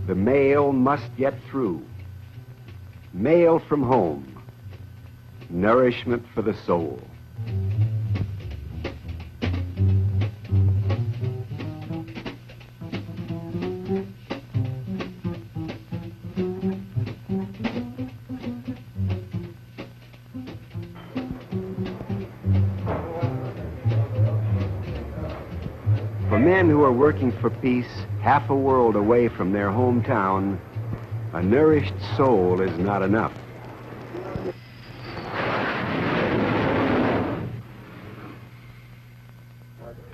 The mail must get through. Mail from home. Nourishment for the soul. For men who are working for peace, half a world away from their hometown, a nourished soul is not enough.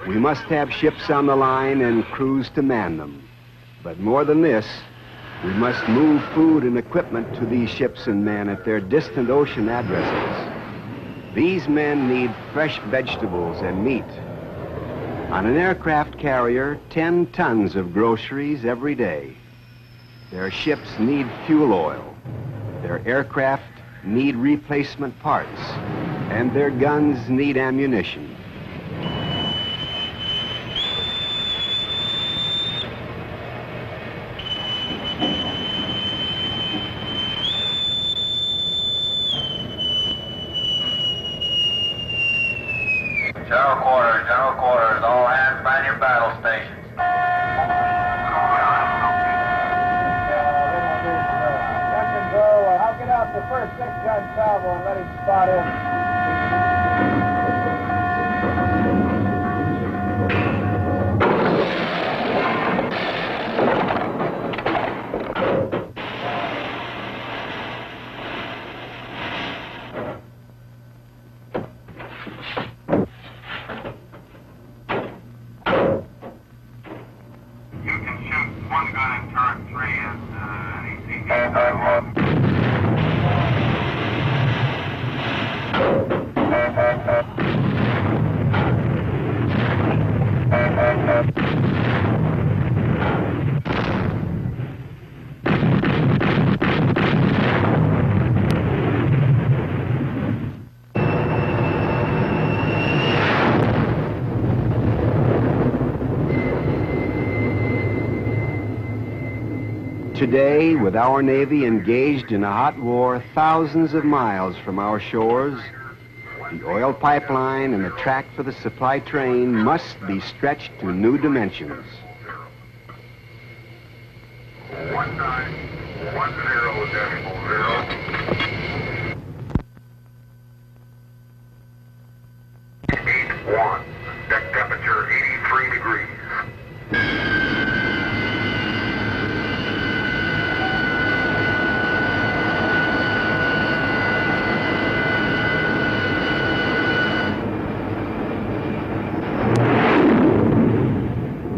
We must have ships on the line and crews to man them. But more than this, we must move food and equipment to these ships and men at their distant ocean addresses. These men need fresh vegetables and meat. On an aircraft carrier, 10 tons of groceries every day. Their ships need fuel oil. Their aircraft need replacement parts. And their guns need ammunition. General quarters, all hands man your battle stations. Captain Joe, I'll get out the first 6-gun salvo and let him spot in. Today, with our Navy engaged in a hot war thousands of miles from our shores, the oil pipeline and the track for the supply train must be stretched to new dimensions. 81. Deck temperature 83 degrees.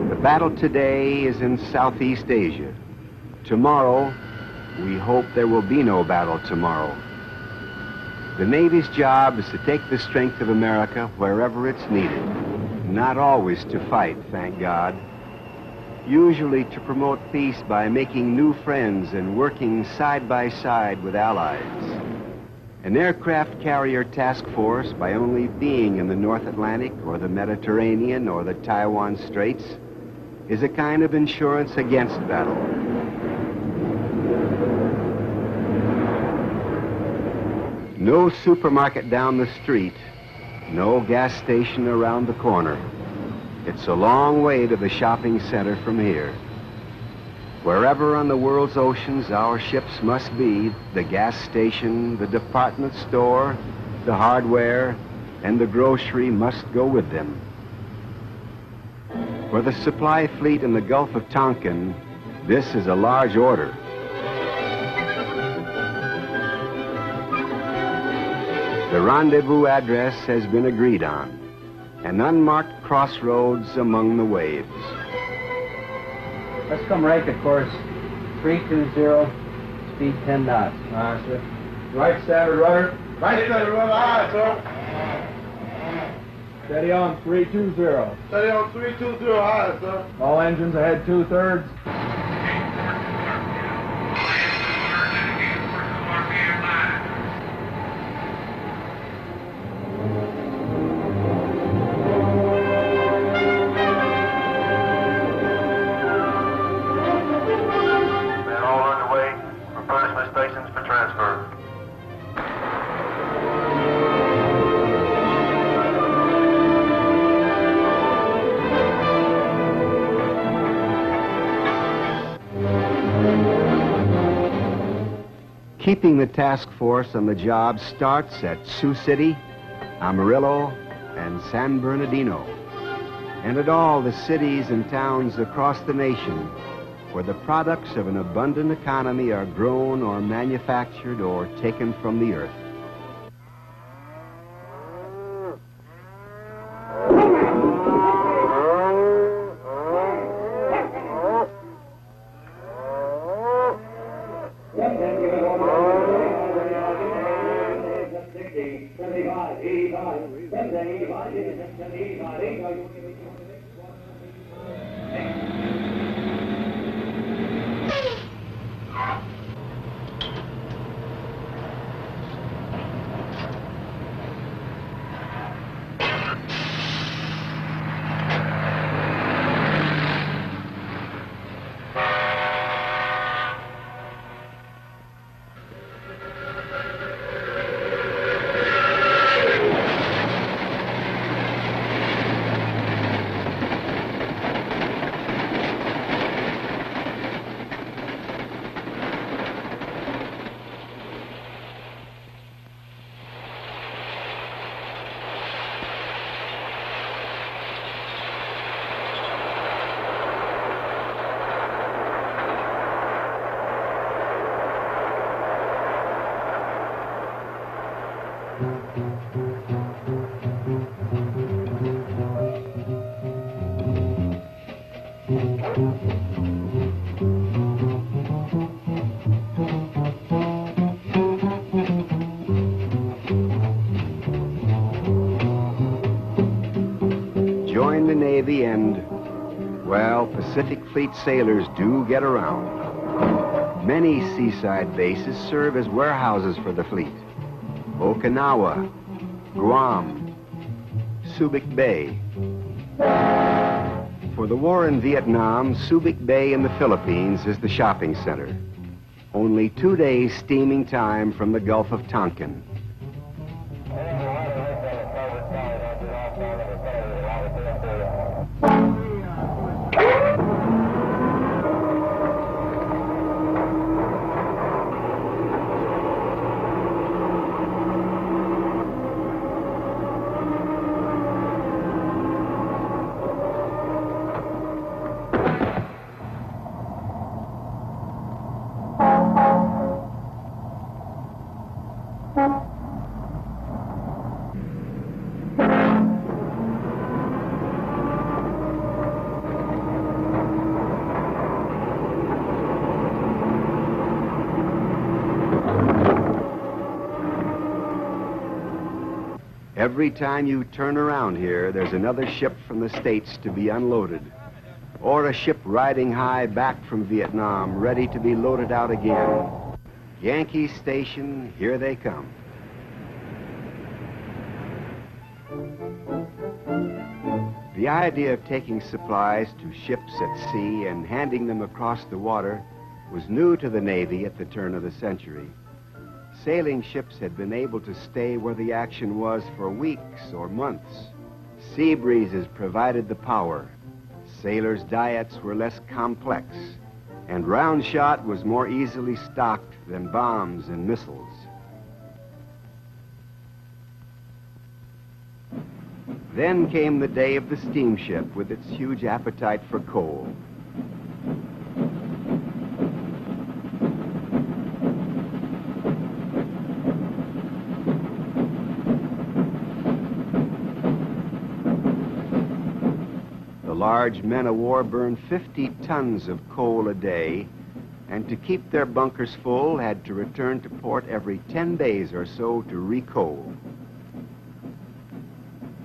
The battle today is in Southeast Asia. Tomorrow, we hope there will be no battle tomorrow. The Navy's job is to take the strength of America wherever it's needed. Not always to fight, thank God. Usually to promote peace by making new friends and working side by side with allies. An aircraft carrier task force, by only being in the North Atlantic or the Mediterranean or the Taiwan Straits, is a kind of insurance against battle. No supermarket down the street, no gas station around the corner. It's a long way to the shopping center from here. Wherever on the world's oceans our ships must be, the gas station, the department store, the hardware, and the grocery must go with them. For the supply fleet in the Gulf of Tonkin, this is a large order. The rendezvous address has been agreed on, an unmarked crossroads among the waves. Let's come right to course 320, speed 10 knots. Aye, sir. Right starboard rudder. Right starboard rudder, aye, sir. Steady on 320. Steady on 320, aye, sir. All engines ahead 2/3. Keeping the task force on the job starts at Sioux City, Amarillo, and San Bernardino, and at all the cities and towns across the nation where the products of an abundant economy are grown or manufactured or taken from the earth. Join the Navy and, well, Pacific Fleet sailors do get around. Many seaside bases serve as warehouses for the fleet. Okinawa, Guam, Subic Bay. For the war in Vietnam, Subic Bay in the Philippines is the shopping center. Only 2 days steaming time from the Gulf of Tonkin. Every time you turn around here, there's another ship from the States to be unloaded, or a ship riding high back from Vietnam, ready to be loaded out again. Yankee Station, here they come. The idea of taking supplies to ships at sea and handing them across the water was new to the Navy at the turn of the century. Sailing ships had been able to stay where the action was for weeks or months. Sea breezes provided the power. Sailors' diets were less complex, and round shot was more easily stocked than bombs and missiles. Then came the day of the steamship with its huge appetite for coal. The large men-of-war burned 50 tons of coal a day, and to keep their bunkers full, had to return to port every 10 days or so to recoal.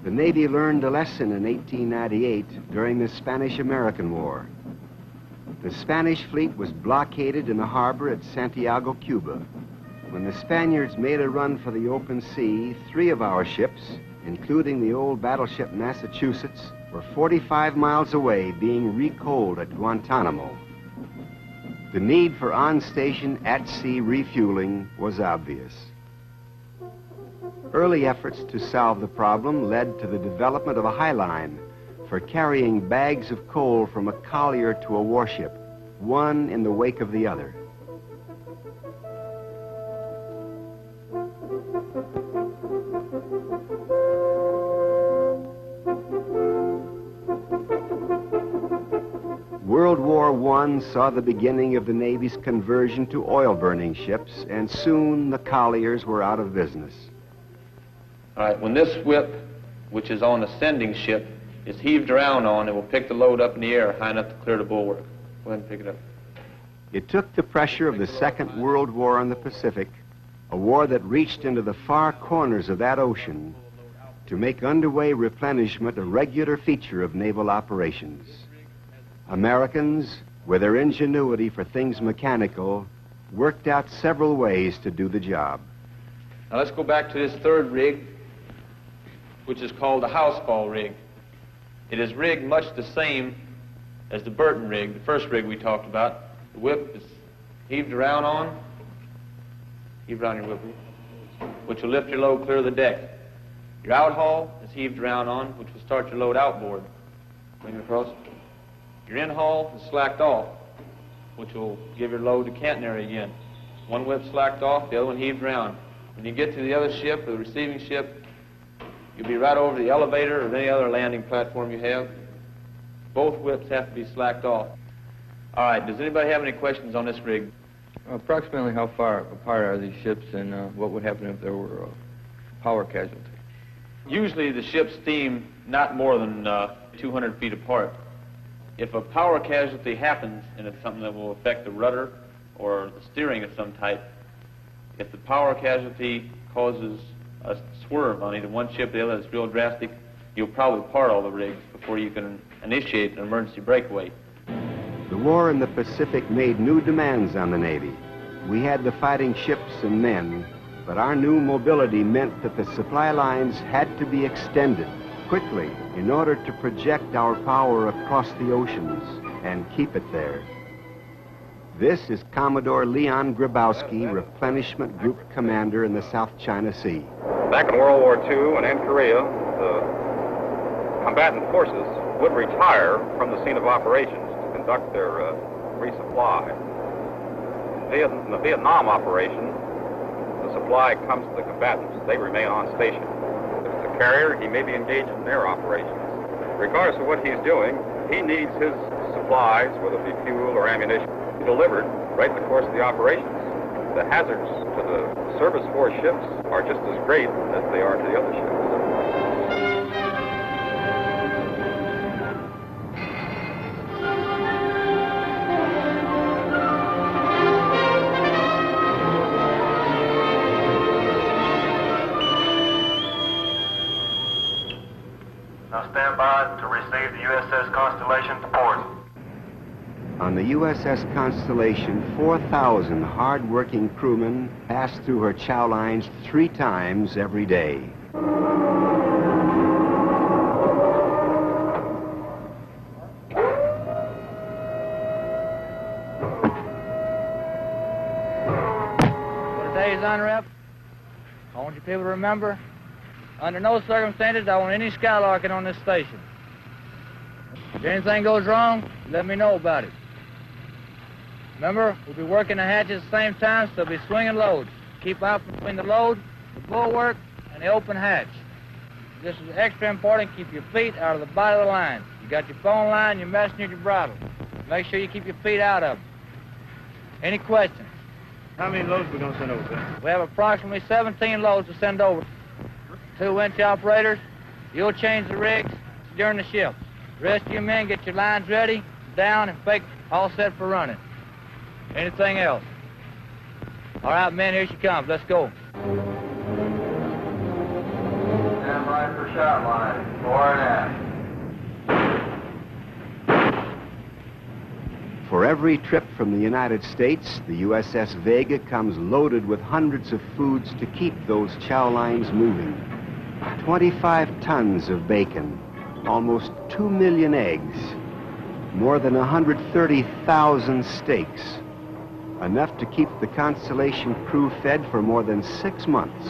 The Navy learned a lesson in 1898 during the Spanish-American War. The Spanish fleet was blockaded in a harbor at Santiago, Cuba. When the Spaniards made a run for the open sea, 3 of our ships, including the old battleship Massachusetts, were 45 miles away being recoaled at Guantanamo. The need for on-station, at-sea refueling was obvious. Early efforts to solve the problem led to the development of a high line for carrying bags of coal from a collier to a warship, one in the wake of the other. World War I saw the beginning of the Navy's conversion to oil-burning ships, and soon the colliers were out of business. All right, when this whip, which is on the sending ship, is heaved around on, it will pick the load up in the air high enough to clear the bulwark. Go ahead and pick it up. It took the pressure of the Second World War on the Pacific, a war that reached into the far corners of that ocean, to make underway replenishment a regular feature of naval operations. Americans, with their ingenuity for things mechanical, worked out several ways to do the job. Now let's go back to this third rig, which is called the housefall rig. It is rigged much the same as the Burton rig, the first rig we talked about. The whip is heaved around on, heave around your whip, which will lift your load clear of the deck. Your outhaul is heaved around on, which will start your load outboard. Bring it across. Your in-haul is slacked off, which will give your load to catenary again. One whip slacked off, the other one heaved around. When you get to the other ship, or the receiving ship, you'll be right over the elevator or any other landing platform you have. Both whips have to be slacked off. All right, does anybody have any questions on this rig? Approximately how far apart are these ships, and what would happen if there were a power casualty? Usually the ships steam not more than 200 feet apart. If a power casualty happens, and it's something that will affect the rudder or the steering of some type, if the power casualty causes a swerve on either one ship or the other that's real drastic, you'll probably part all the rigs before you can initiate an emergency breakaway. The war in the Pacific made new demands on the Navy. We had the fighting ships and men, but our new mobility meant that the supply lines had to be extended quickly in order to project our power across the oceans and keep it there. This is Commodore Leon Grabowski, Replenishment Group Commander in the South China Sea. Back in World War II and in Korea, the combatant forces would retire from the scene of operations to conduct their resupply. In the Vietnam operation, the supply comes to the combatants. They remain on station. If it's a carrier, he may be engaged in their operations. Regardless of what he's doing, he needs his supplies, whether it be fuel or ammunition, delivered right in the course of the operations. The hazards to the service force ships are just as great as they are to the other ships. Now stand by to receive the USS Constellation to port. On the USS Constellation, 4,000 hard-working crewmen pass through her chow lines 3 times every day. For today's unrep, I want you people to remember, under no circumstances I want any skylarking on this station. If anything goes wrong, let me know about it. Remember, we'll be working the hatches at the same time, so we'll be swinging loads. Keep out between the load, the bulwark, and the open hatch. This is extra important. Keep your feet out of the body of the line. You got your phone line, your messenger, your bridle. Make sure you keep your feet out of them. Any questions? How many loads we gonna send over, sir? We have approximately 17 loads to send over. 2 winch operators. You'll change the rigs during the shift. The rest of your men get your lines ready, down, and fake, all set for running. Anything else? All right, men, here she comes. Let's go. Stand by for shot line, fore and aft. For every trip from the United States, the USS Vega comes loaded with hundreds of foods to keep those chow lines moving. 25 tons of bacon, almost 2 million eggs, more than 130,000 steaks, enough to keep the Constellation crew fed for more than 6 months.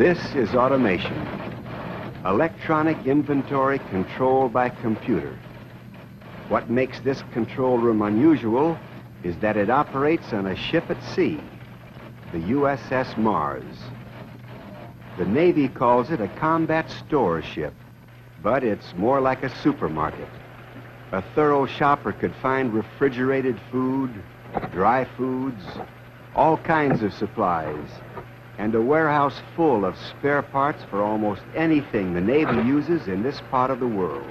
This is automation. Electronic inventory controlled by computer. What makes this control room unusual is that it operates on a ship at sea, the USS Mars. The Navy calls it a combat store ship, but it's more like a supermarket. A thorough shopper could find refrigerated food, dry foods, all kinds of supplies, and a warehouse full of spare parts for almost anything the Navy uses in this part of the world.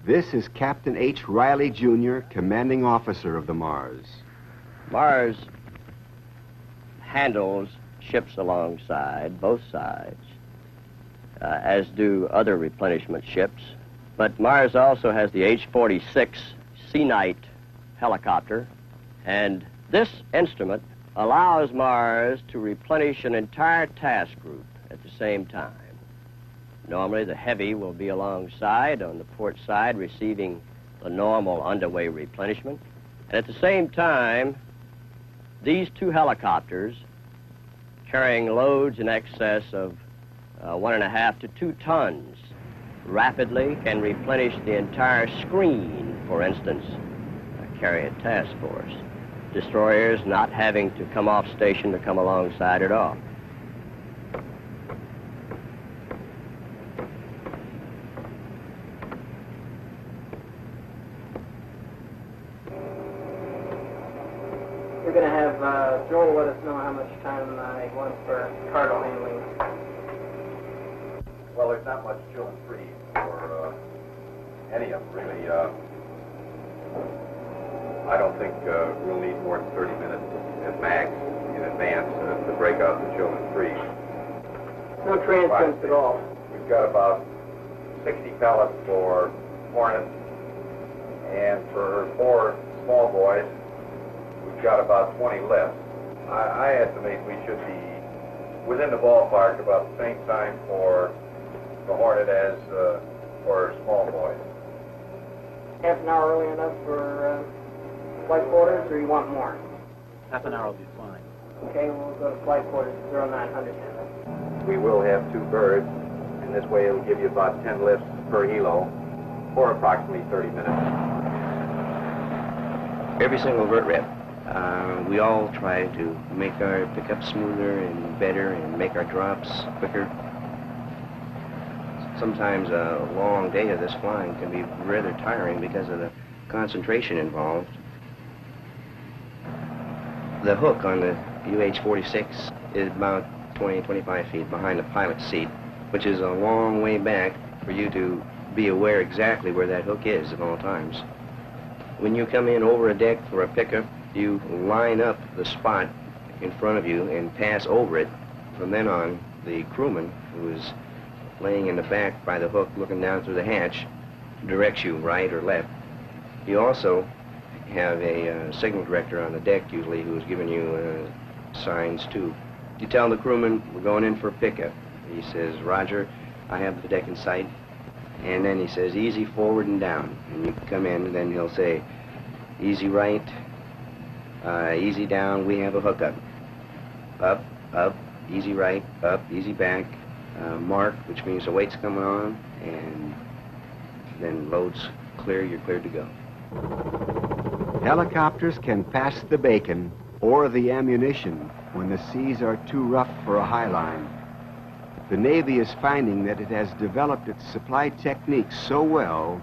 This is Captain H. Riley, Jr., commanding officer of the Mars. Mars handles ships alongside, both sides, as do other replenishment ships. But Mars also has the H-46 Sea Knight helicopter, and this instrument allows Mars to replenish an entire task group at the same time. Normally, the heavy will be alongside on the port side, receiving the normal underway replenishment. And at the same time, these two helicopters, carrying loads in excess of 1.5 to 2 tons, rapidly can replenish the entire screen, for instance, carry a task force. Destroyers not having to come off station to come alongside at all. We're going to have Joel let us know how much time he wants for cargo handling. Well, there's not much chill and freeze for any of them, really. I don't think we'll need more than 30 minutes at max in advance to break out the chill and freeze. No transients at all. We've got about 60 pallets for Hornet, and for 4 small boys, we've got about 20 left. I estimate we should be within the ballpark about the same time for the Hornet as for small boys. Half an hour early enough for flight quarters, or you want more? Half an hour will be fine. Okay, we'll go to flight quarters 0900 then. We will have 2 birds, and this way it'll give you about 10 lifts per helo for approximately 30 minutes. Every single vert rep, we all try to make our pickup smoother and better and make our drops quicker. Sometimes a long day of this flying can be rather tiring because of the concentration involved. The hook on the UH-46 is about 20-25 feet behind the pilot's seat, which is a long way back for you to be aware exactly where that hook is at all times. When you come in over a deck for a pickup, you line up the spot in front of you and pass over it. From then on, the crewman, who is laying in the back by the hook looking down through the hatch, directs you right or left. You also have a signal director on the deck usually who's giving you signs too. You tell the crewman, we're going in for a pickup. He says, Roger, I have the deck in sight. And then he says, easy forward and down. And you come in, and then he'll say, easy right, easy down, we have a hookup. Up, up, easy right, up, easy back, mark, which means the weight's coming on, and then load's clear, you're cleared to go. Helicopters can pass the bacon or the ammunition when the seas are too rough for a high line. The Navy is finding that it has developed its supply techniques so well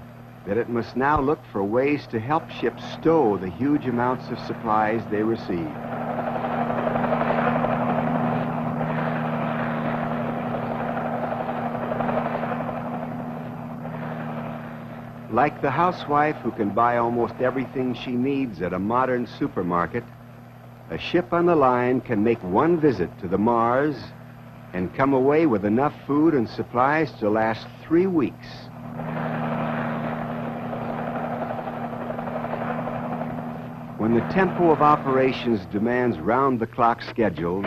that it must now look for ways to help ships stow the huge amounts of supplies they receive. Like the housewife who can buy almost everything she needs at a modern supermarket, a ship on the line can make one visit to the Mars and come away with enough food and supplies to last 3 weeks. When the tempo of operations demands round-the-clock schedules,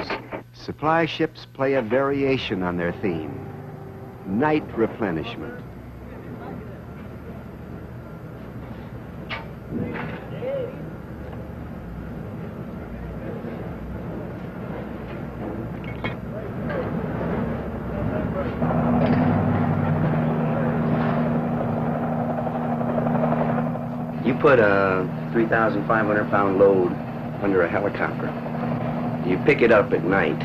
supply ships play a variation on their theme: night replenishment. You put a 3,500-pound load under a helicopter. You pick it up at night,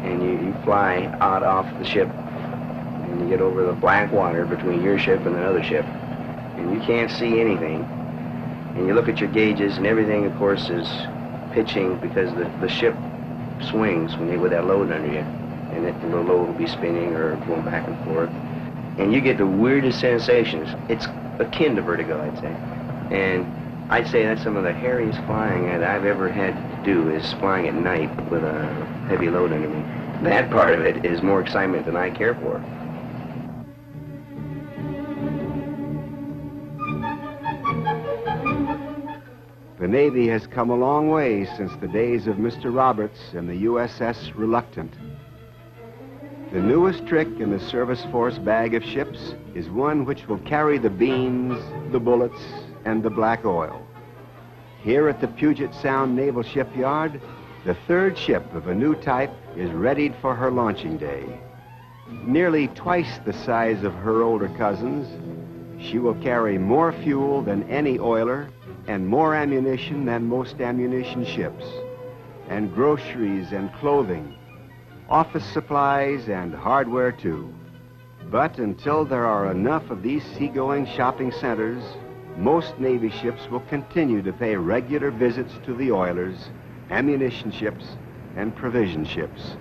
and you fly out off the ship, and you get over the black water between your ship and another ship, and you can't see anything. And you look at your gauges, and everything, of course, is pitching because the ship swings when with that load under you, and the load will be spinning or going back and forth. And you get the weirdest sensations. It's akin to vertigo, I'd say. And I'd say that's some of the hairiest flying that I've ever had to do, is flying at night with a heavy load under me. That part of it is more excitement than I care for. The Navy has come a long way since the days of Mr. Roberts and the USS Reluctant. The newest trick in the service force bag of ships is one which will carry the beans, the bullets, and the black oil. Here at the Puget Sound Naval Shipyard, the third ship of a new type is readied for her launching day. Nearly twice the size of her older cousins, she will carry more fuel than any oiler and more ammunition than most ammunition ships, and groceries and clothing, office supplies and hardware too. But until there are enough of these seagoing shopping centers, most Navy ships will continue to pay regular visits to the oilers, ammunition ships, and provision ships.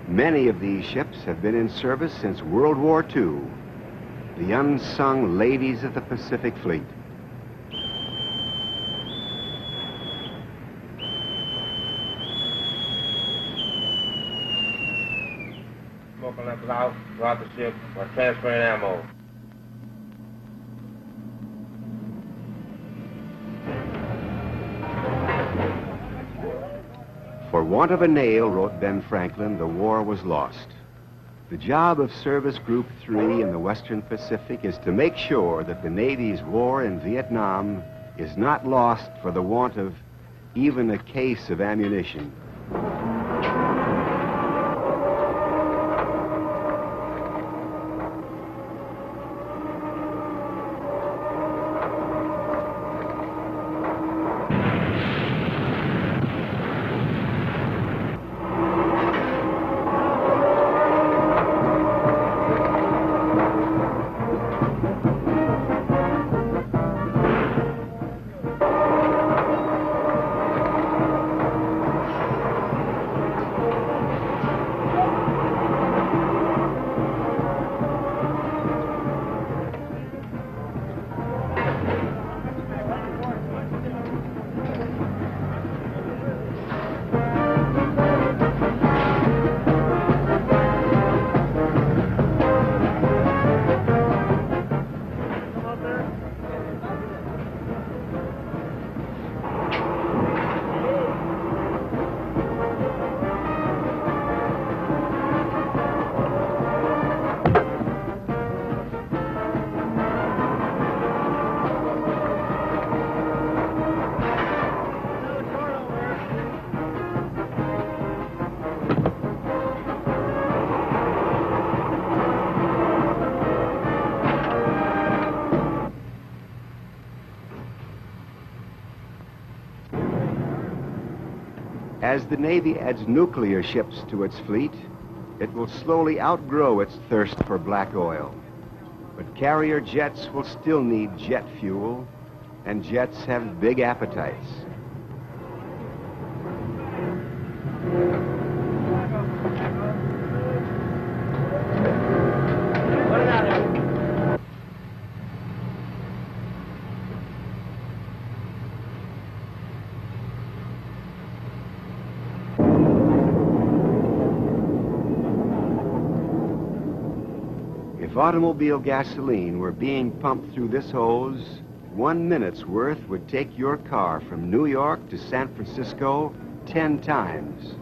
Many of these ships have been in service since World War II, the unsung ladies of the Pacific Fleet. Smoking levels out throughout the ship while transferring ammo. For want of a nail, wrote Ben Franklin, the war was lost. The job of Service Group 3 in the Western Pacific is to make sure that the Navy's war in Vietnam is not lost for the want of even a case of ammunition. As the Navy adds nuclear ships to its fleet, it will slowly outgrow its thirst for black oil. But carrier jets will still need jet fuel, and jets have big appetites. If automobile gasoline were being pumped through this hose, 1 minute's worth would take your car from New York to San Francisco 10 times.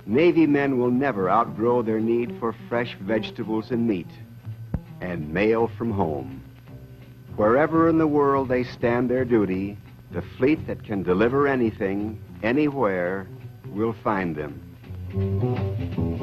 Navy men will never outgrow their need for fresh vegetables and meat, and mail from home. Wherever in the world they stand their duty, the fleet that can deliver anything, anywhere, will find them.